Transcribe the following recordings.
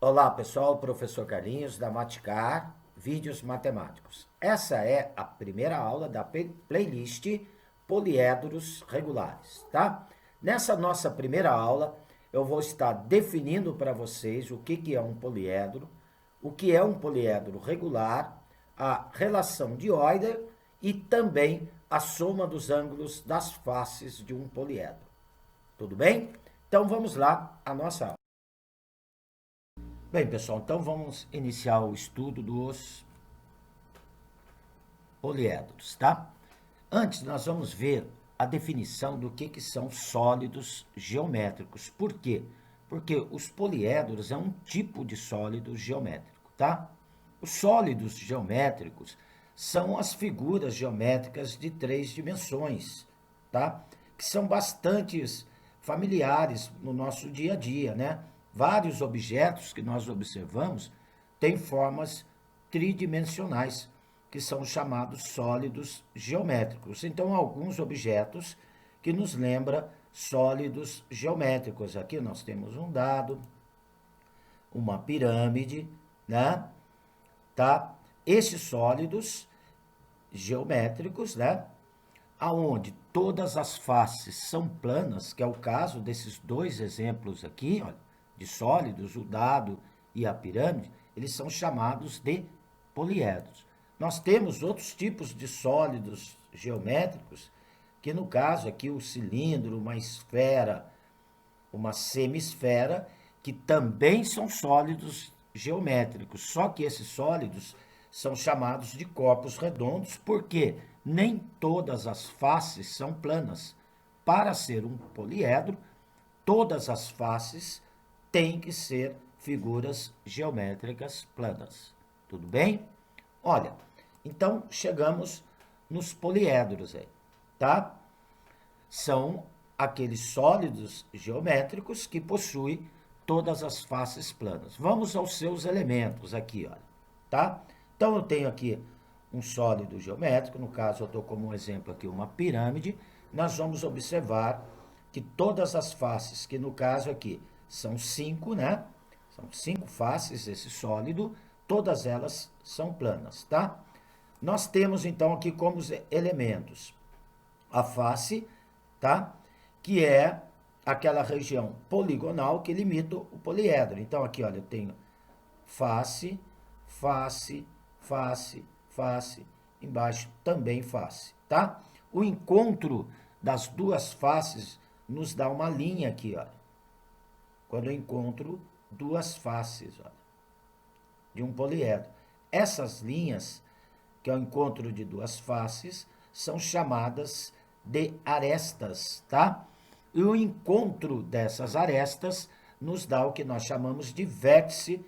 Olá pessoal, professor Carlinhos da Maticar, vídeos matemáticos. Essa é a primeira aula da playlist poliedros regulares, tá? Nessa nossa primeira aula, eu vou estar definindo para vocês o que é um poliedro, o que é um poliedro regular, a relação de Euler e também a soma dos ângulos das faces de um poliedro. Tudo bem? Então vamos lá à nossa aula. Bem, pessoal, então vamos iniciar o estudo dos poliedros, tá? Antes, nós vamos ver a definição do que são sólidos geométricos. Por quê? Porque os poliedros é um tipo de sólido geométrico, tá? Os sólidos geométricos são as figuras geométricas de 3 dimensões, tá? Que são bastante familiares no nosso dia a dia, né? Vários objetos que nós observamos têm formas tridimensionais, que são chamados sólidos geométricos. Então, alguns objetos que nos lembram sólidos geométricos. Aqui nós temos um dado, uma pirâmide, né? Tá? Esses sólidos geométricos, né? Aonde todas as faces são planas, que é o caso desses dois exemplos aqui, olha, de sólidos, o dado e a pirâmide, eles são chamados de poliedros. Nós temos outros tipos de sólidos geométricos, que no caso aqui o cilindro, uma esfera, uma semisfera, que também são sólidos geométricos, só que esses sólidos são chamados de corpos redondos, porque nem todas as faces são planas. Para ser um poliedro, todas as faces têm que ser figuras geométricas planas. Tudo bem? Olha, então chegamos nos poliedros aí, tá? São aqueles sólidos geométricos que possuem todas as faces planas. Vamos aos seus elementos aqui, olha, tá? Então eu tenho aqui um sólido geométrico, no caso eu estou como um exemplo aqui uma pirâmide. Nós vamos observar que todas as faces, que no caso aqui são 5, né? São 5 faces esse sólido, todas elas são planas, tá? Nós temos então aqui como elementos a face, tá? Que é aquela região poligonal que limita o poliedro. Então aqui, olha, eu tenho face, face, face, face, embaixo também face, tá? O encontro das duas faces nos dá uma linha aqui, olha. Quando eu encontro duas faces, olha, de um poliedro. Essas linhas, que é o encontro de duas faces, são chamadas de arestas, tá? E o encontro dessas arestas nos dá o que nós chamamos de vértice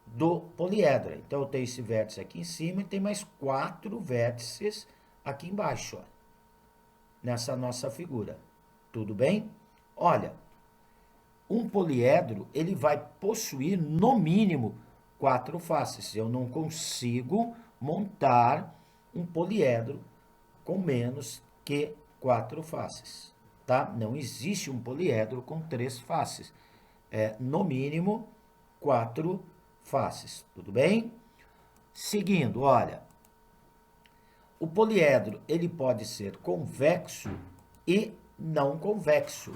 do poliedro. Então, eu tenho esse vértice aqui em cima e tem mais 4 vértices aqui embaixo, ó, nessa nossa figura. Tudo bem? Olha, um poliedro, ele vai possuir, no mínimo, 4 faces. Eu não consigo montar um poliedro com menos que 4 faces, tá? Não existe um poliedro com 3 faces. No mínimo, 4 faces, tudo bem? Seguindo, olha, o poliedro, ele pode ser convexo e não convexo,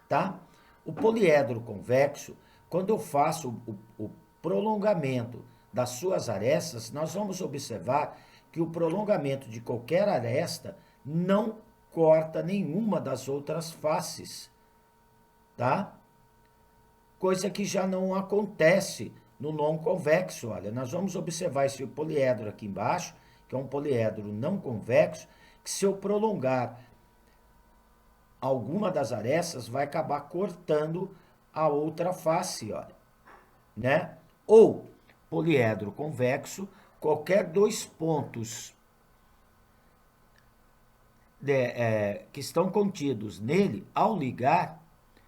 tá? O poliedro convexo, quando eu faço o prolongamento das suas arestas, nós vamos observar que o prolongamento de qualquer aresta não corta nenhuma das outras faces, tá? Coisa que já não acontece no não convexo. Olha, nós vamos observar esse poliedro aqui embaixo, que é um poliedro não convexo, que se eu prolongar alguma das arestas, vai acabar cortando a outra face, olha, né? Ou poliedro convexo, qualquer 2 pontos que estão contidos nele, ao ligar,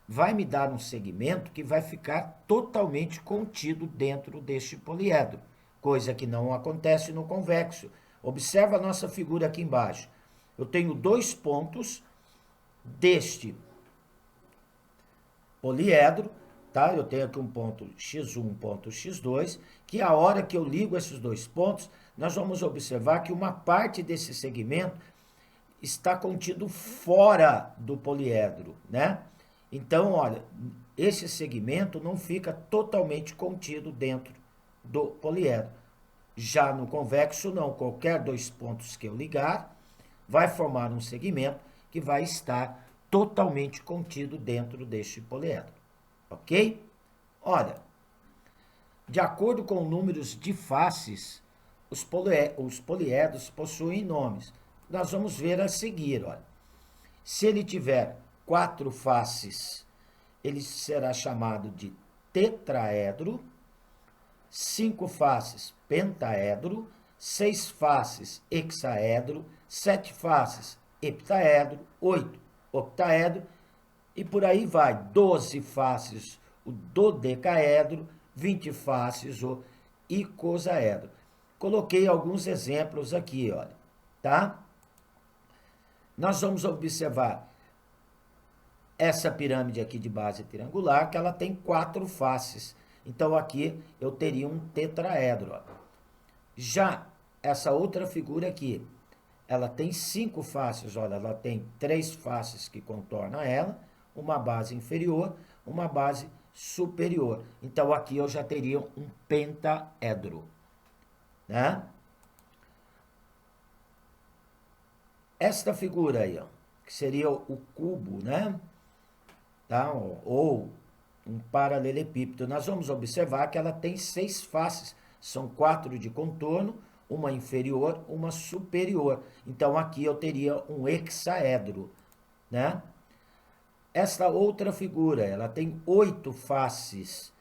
vai me dar um segmento que vai ficar totalmente contido dentro deste poliedro, coisa que não acontece no convexo. Observa a nossa figura aqui embaixo. Eu tenho 2 pontos deste poliedro tá? Eu tenho aqui um ponto x1, um ponto x2, que a hora que eu ligo esses dois pontos, nós vamos observar que uma parte desse segmento está contido fora do poliedro, né? Então, olha, esse segmento não fica totalmente contido dentro do poliedro. Já no convexo, não. Qualquer dois pontos que eu ligar, vai formar um segmento que vai estar totalmente contido dentro deste poliedro. Ok? Olha, de acordo com números de faces, os poliedros possuem nomes. Nós vamos ver a seguir, olha. Se ele tiver 4 faces, ele será chamado de tetraedro, 5 faces, pentaedro, 6 faces, hexaedro, 7 faces, heptaedro, 8, octaedro, e por aí vai. 12 faces, o dodecaedro, 20 faces, o icosaedro. Coloquei alguns exemplos aqui, olha, tá? Nós vamos observar essa pirâmide aqui de base triangular, que ela tem 4 faces. Então, aqui eu teria um tetraedro. Ó. Já essa outra figura aqui, ela tem 5 faces. Olha, ela tem 3 faces que contornam ela, uma base inferior, uma base superior. Então, aqui eu já teria um pentaedro. Né? Esta figura aí, ó, que seria o cubo, né? Tá? Ou um paralelepípedo. Nós vamos observar que ela tem 6 faces. São 4 de contorno, uma inferior, uma superior. Então, aqui eu teria um hexaedro, né? Esta outra figura, ela tem 8 faces.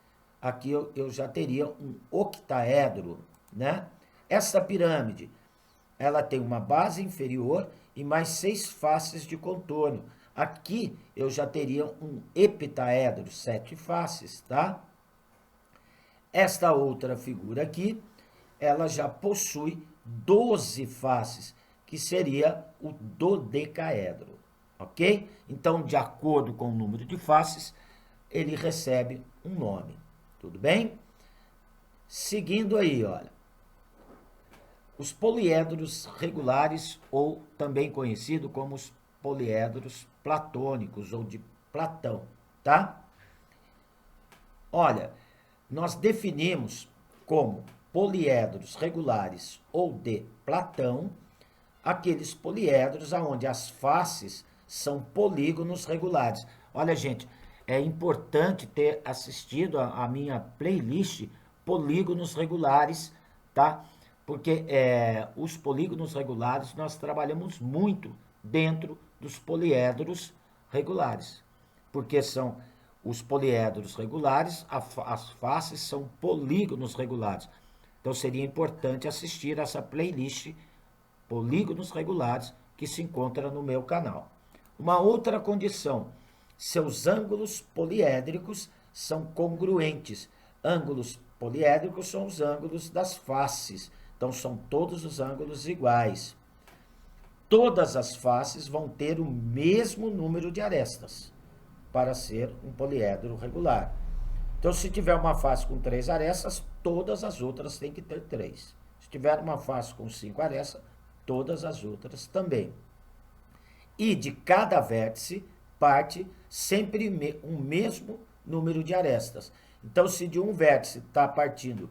Aqui eu já teria um octaedro, né? Essa pirâmide, ela tem uma base inferior e mais 6 faces de contorno. Aqui eu já teria um heptaedro, 7 faces, tá? Esta outra figura aqui, ela já possui 12 faces, que seria o dodecaedro, ok? Então, de acordo com o número de faces, ele recebe um nome, tudo bem? Seguindo aí, olha. Os poliedros regulares, ou também conhecido como os poliedros platônicos, ou de Platão, tá? Olha, nós definimos como poliedros regulares ou de Platão aqueles poliedros onde as faces são polígonos regulares. Olha, gente, é importante ter assistido a minha playlist Polígonos Regulares, tá? Porque os polígonos regulares nós trabalhamos muito dentro dos poliedros regulares. Porque são os poliedros regulares, as faces são polígonos regulares. Então seria importante assistir essa playlist Polígonos Regulares que se encontra no meu canal. Uma outra condição, seus ângulos poliédricos são congruentes. Ângulos poliédricos são os ângulos das faces. Então, são todos os ângulos iguais. Todas as faces vão ter o mesmo número de arestas para ser um poliedro regular. Então, se tiver uma face com 3 arestas, todas as outras têm que ter 3. Se tiver uma face com 5 arestas, todas as outras também. E de cada vértice parte sempre um mesmo número de arestas. Então, se de um vértice está partindo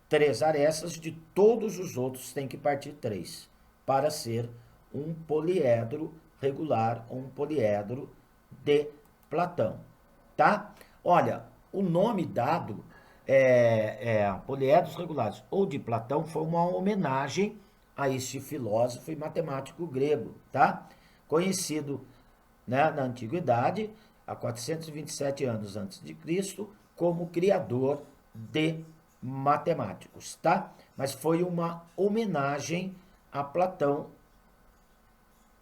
3 arestas, de todos os outros tem que partir 3, para ser um poliedro regular ou um poliedro de Platão, tá? Olha, o nome dado poliedros regulares ou de Platão foi uma homenagem a este filósofo e matemático grego, tá? Conhecido, né, na antiguidade, há 427 anos antes de Cristo, como criador de matemáticos, tá? Mas foi uma homenagem a Platão,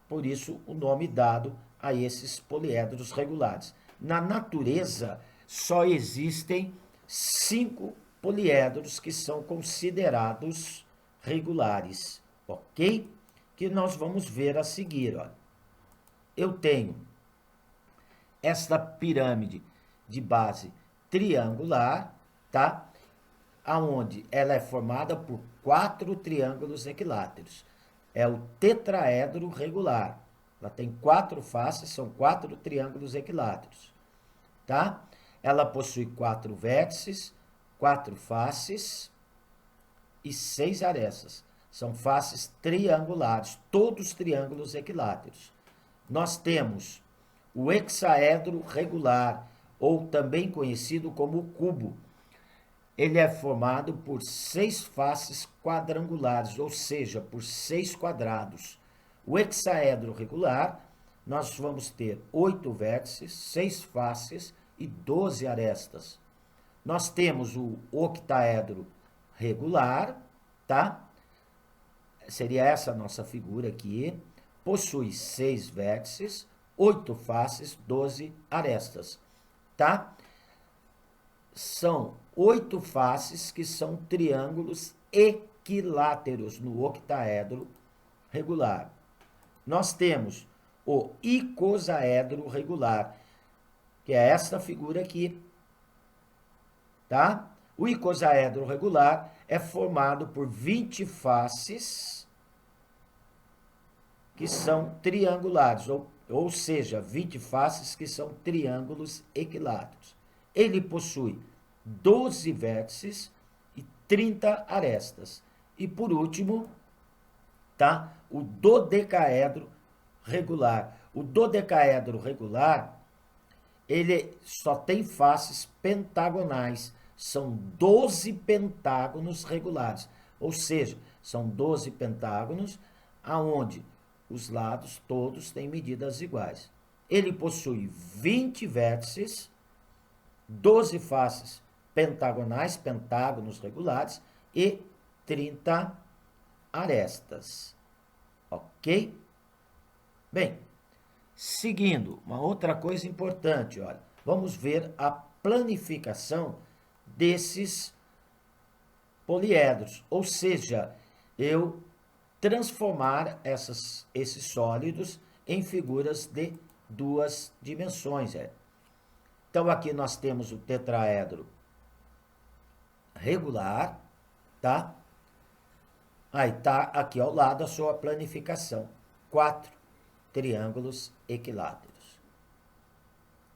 por isso o nome dado a esses poliedros regulares. Na natureza, só existem 5 poliedros que são considerados regulares, ok? Que nós vamos ver a seguir, olha. Eu tenho esta pirâmide de base triangular, tá? Aonde ela é formada por 4 triângulos equiláteros. É o tetraedro regular. Ela tem 4 faces, são 4 triângulos equiláteros, tá? Ela possui 4 vértices, 4 faces e 6 arestas. São faces triangulares, todos triângulos equiláteros. Nós temos o hexaedro regular, ou também conhecido como cubo. Ele é formado por 6 faces quadrangulares, ou seja, por 6 quadrados. O hexaedro regular, nós vamos ter 8 vértices, 6 faces e 12 arestas. Nós temos o octaedro regular, tá? Seria essa a nossa figura aqui. Possui 6 vértices, 8 faces, 12 arestas, tá? São 8 faces que são triângulos equiláteros no octaedro regular. Nós temos o icosaedro regular, que é esta figura aqui, tá? O icosaedro regular é formado por 20 faces que são triangulares, ou seja, 20 faces que são triângulos equiláteros. Ele possui 12 vértices e 30 arestas. E por último, tá? O dodecaedro regular. O dodecaedro regular, ele só tem faces pentagonais. São 12 pentágonos regulares. Ou seja, são 12 pentágonos aonde os lados todos têm medidas iguais. Ele possui 20 vértices, 12 faces pentagonais, pentágonos regulares e 30 arestas. Ok? Bem, seguindo, uma outra coisa importante, olha, vamos ver a planificação desses poliedros, ou seja, eu transformar esses sólidos em figuras de 2 dimensões. Então, aqui nós temos o tetraedro regular, tá? Aí tá aqui ao lado a sua planificação. 4 triângulos equiláteros.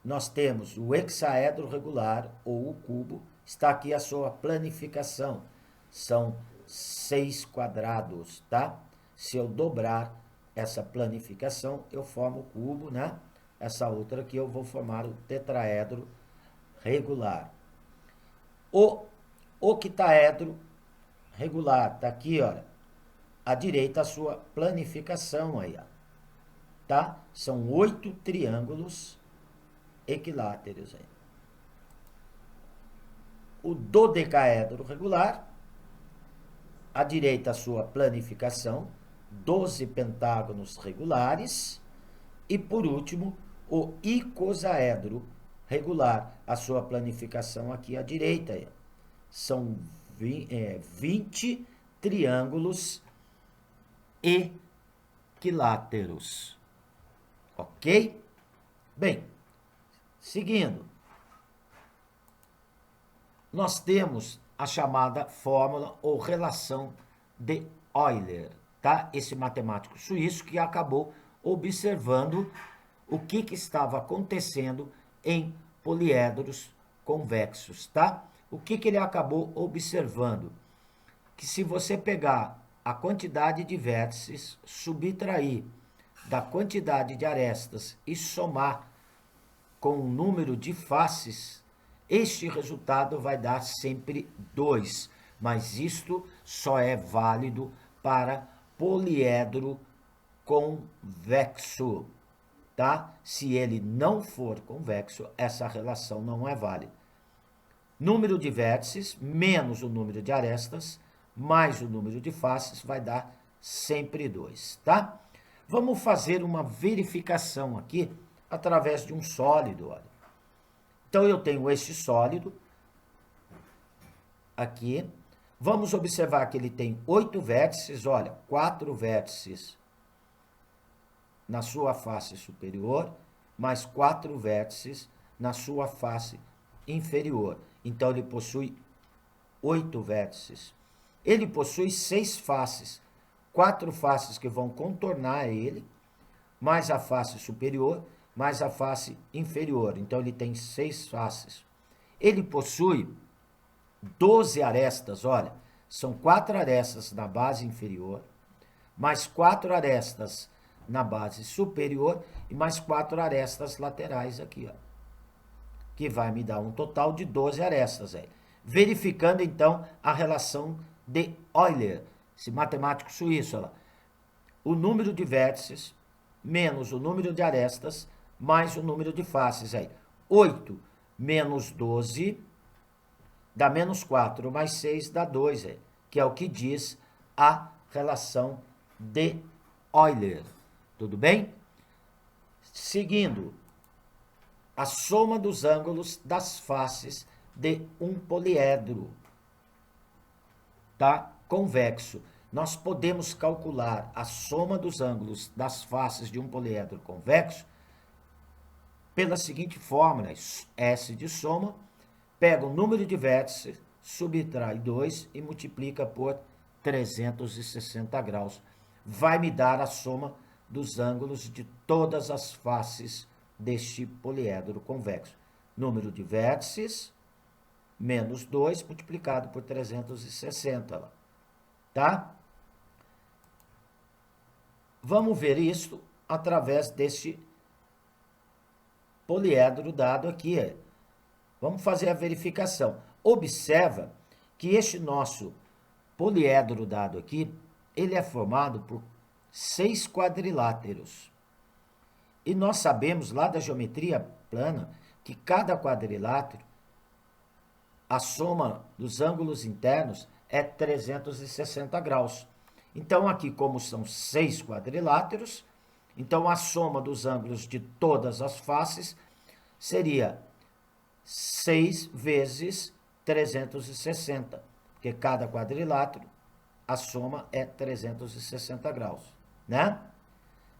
Nós temos o hexaedro regular, ou o cubo, está aqui a sua planificação. São 6 quadrados, tá? Se eu dobrar essa planificação, eu formo o cubo, né? Essa outra aqui eu vou formar o tetraedro regular. O octaedro regular, tá aqui, olha, à direita a sua planificação aí, ó, tá? São 8 triângulos equiláteros aí. O dodecaedro regular, à direita a sua planificação, 12 pentágonos regulares. E por último, o icosaedro regular, a sua planificação aqui à direita. Aí. São 20 triângulos equiláteros. Ok? Bem, seguindo, nós temos a chamada fórmula ou relação de Euler, tá? Esse matemático suíço que acabou observando o que estava acontecendo em poliedros convexos, tá? O que ele acabou observando? Que se você pegar a quantidade de vértices, subtrair da quantidade de arestas e somar com o número de faces, este resultado vai dar sempre 2. Mas isto só é válido para poliedro convexo, tá? Se ele não for convexo, essa relação não é válida. Número de vértices menos o número de arestas mais o número de faces vai dar sempre 2, tá? Vamos fazer uma verificação aqui através de um sólido, olha. Então, eu tenho este sólido aqui. Vamos observar que ele tem 8 vértices, olha, 4 vértices na sua face superior, mais 4 vértices na sua face inferior. Então, ele possui 8 vértices. Ele possui 6 faces. 4 faces que vão contornar ele, mais a face superior, mais a face inferior. Então, ele tem 6 faces. Ele possui 12 arestas, olha, são 4 arestas na base inferior, mais 4 arestas na base superior e mais 4 arestas laterais aqui, ó, que vai me dar um total de 12 arestas aí. Verificando, então, a relação de Euler, esse matemático suíço, olha lá. O número de vértices menos o número de arestas mais o número de faces aí. 8 menos 12 dá menos 4, mais 6 dá 2, que é o que diz a relação de Euler. Tudo bem? Seguindo, a soma dos ângulos das faces de um poliedro, tá? Convexo. Nós podemos calcular a soma dos ângulos das faces de um poliedro convexo pela seguinte fórmula: S de soma, pega o número de vértices, subtrai 2 e multiplica por 360 graus. Vai me dar a soma dos ângulos de todas as faces deste poliedro convexo. Número de vértices, menos 2, multiplicado por 360, tá? Vamos ver isso através deste poliedro dado aqui. Vamos fazer a verificação. Observa que este nosso poliedro dado aqui, ele é formado por 6 quadriláteros. E nós sabemos lá da geometria plana que cada quadrilátero, a soma dos ângulos internos é 360 graus. Então, aqui, como são 6 quadriláteros, então a soma dos ângulos de todas as faces seria 6 vezes 360, porque cada quadrilátero, a soma é 360 graus, né?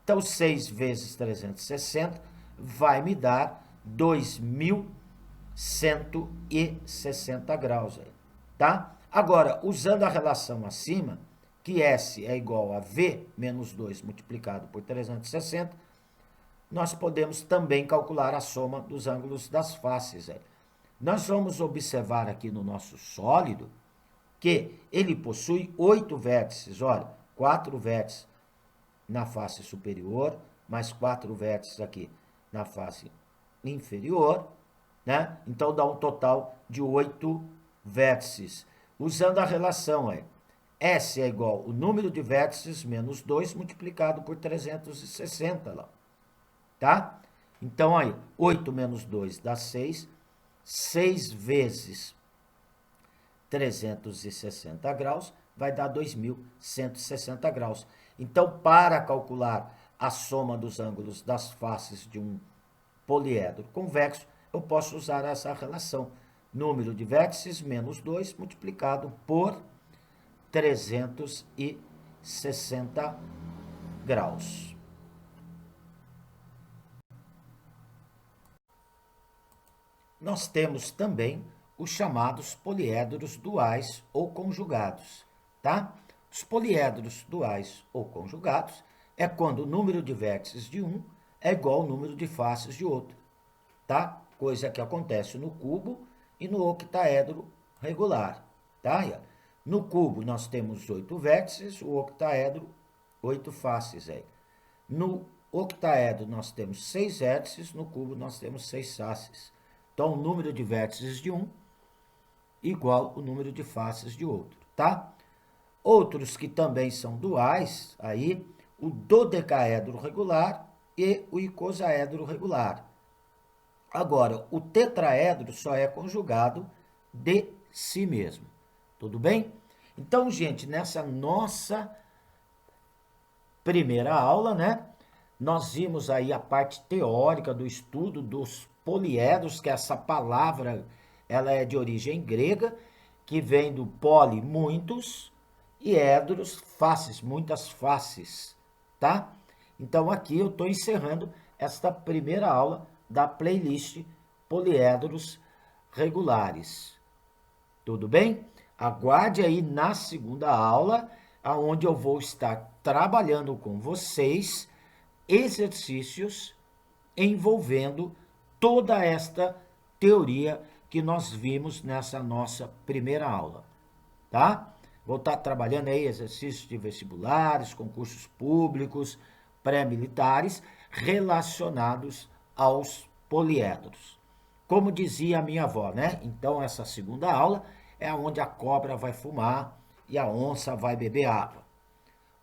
Então, 6 vezes 360 vai me dar 2.160 graus, aí, tá? Agora, usando a relação acima, que S é igual a V menos 2 multiplicado por 360, nós podemos também calcular a soma dos ângulos das faces. Nós vamos observar aqui no nosso sólido que ele possui 8 vértices, olha, 4 vértices na face superior, mais 4 vértices aqui na face inferior, né? Então dá um total de 8 vértices. Usando a relação, S é igual ao número de vértices menos 2 multiplicado por 360 lá, tá? Então, aí, 8 menos 2 dá 6. 6 vezes 360 graus vai dar 2.160 graus. Então, para calcular a soma dos ângulos das faces de um poliedro convexo, eu posso usar essa relação. Número de vértices menos 2 multiplicado por 360 graus. Nós temos também os chamados poliedros duais ou conjugados, tá? Os poliedros duais ou conjugados é quando o número de vértices de um é igual ao número de faces de outro, tá? Coisa que acontece no cubo e no octaedro regular, tá? No cubo nós temos 8 vértices, o octaedro 8 faces. No octaedro nós temos 6 vértices, no cubo nós temos 6 faces. Então, o número de vértices de um igual o número de faces de outro, tá? Outros que também são duais, aí, o dodecaedro regular e o icosaedro regular. Agora, o tetraedro só é conjugado de si mesmo. Tudo bem? Então, gente, nessa nossa primeira aula, né, nós vimos aí a parte teórica do estudo dos poliedros, que essa palavra ela é de origem grega, que vem do poli, muitos, e edros, faces, muitas faces, tá? Então, aqui eu estou encerrando esta primeira aula da playlist Poliedros regulares. Tudo bem? Aguarde aí na segunda aula, onde eu vou estar trabalhando com vocês exercícios envolvendo toda esta teoria que nós vimos nessa nossa primeira aula, tá? Vou estar trabalhando aí exercícios de vestibulares, concursos públicos, pré-militares, relacionados aos poliedros. Como dizia a minha avó, né? Então, essa segunda aula é onde a cobra vai fumar e a onça vai beber água.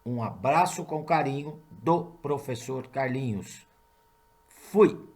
Um abraço com carinho do professor Carlinhos. Fui!